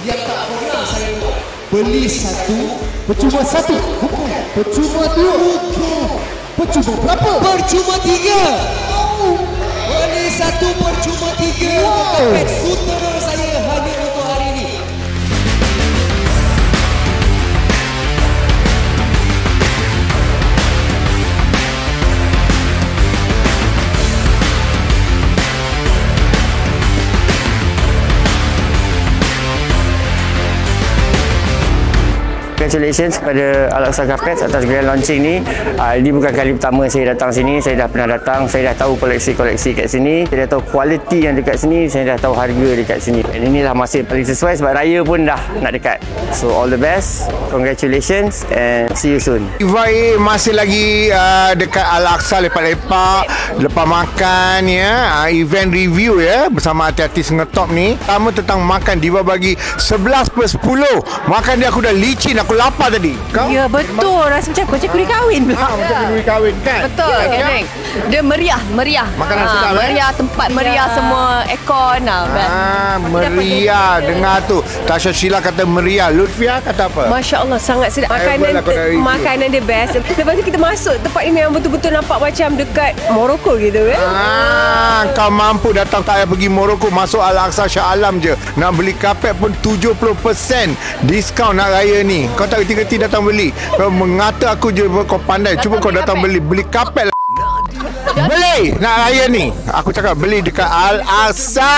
yang tak pernah saya buat. Beli satu, percuma satu. Bukan. Percuma dua. Bukan. Percuma berapa? Percuma tiga. Oh. Beli satu, percuma tiga. Kapet sutera saya hanya untuk hari ini. Congratulations kepada Al-Aqsa Carpets atas grand launching ni. Ini bukan kali pertama saya datang sini. Saya dah pernah datang. Saya dah tahu koleksi-koleksi kat sini. Saya dah tahu kualiti yang dekat sini. Saya dah tahu harga dekat sini. Dan inilah masa paling sesuai sebab raya pun dah nak dekat. So all the best. Congratulations and see you soon. Ivai masih lagi dekat Al-Aqsa lepak-lepak lepas makan ya. Event review ya bersama artis ngetop ni. Pertama tentang makan, Diva bagi 11/10. Makan dia aku dah licin, aku lapar tadi. Kau? Ya betul, rasa macam kuri kahwin pula. Macam kuri kahwin kan? Betul, Keng. Dia meriah. Makanan sedap meriah, tempat meriah semua aircon. Meriah. Dengar tu. Tasha Sheila kata meriah. Lutfia kata apa? Masya Allah, sangat sedap. Makanan dia best. Lepas tu kita masuk tempat ni memang betul-betul nampak macam dekat Morocco gitu kan. Kau mampu datang, tak payah pergi Morocco, masuk Al-Aqsa Shah Alam je. Nak beli kapet pun 70% diskaun nak raya ni. Kau tak reti-reti datang beli. Kau mengata aku je kau pandai. Cuba kau datang beli kapet lah. Beli nak raya ni. Aku cakap beli dekat Al-Aqsa.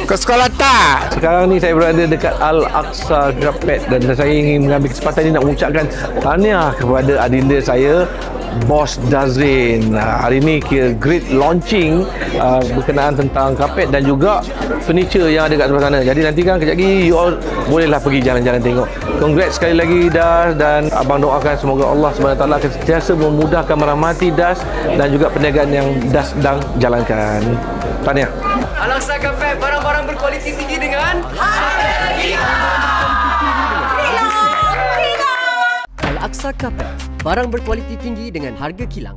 Kau sekolah tak? Sekarang ni saya berada dekat Al-Aqsa Carpet dan saya ingin mengambil kesempatan ini nak mengucapkan tahniah kepada adinda saya, Bos Dazrin. Hari ini kira great launching berkenaan tentang kapet dan juga furniture yang ada kat sebelah sana. Jadi nanti kan kejap lagi you all bolehlah pergi jalan-jalan tengok. Congrats sekali lagi Das, dan abang doakan semoga Allah SWT akan sentiasa memudahkan, merahmati Das dan juga perniagaan yang Das sedang jalankan. Tahniah. Al-Aqsa Carpet, barang-barang berkualiti tinggi dengan harga kilang. Al-Aqsa Carpet, barang berkualiti tinggi dengan harga kilang.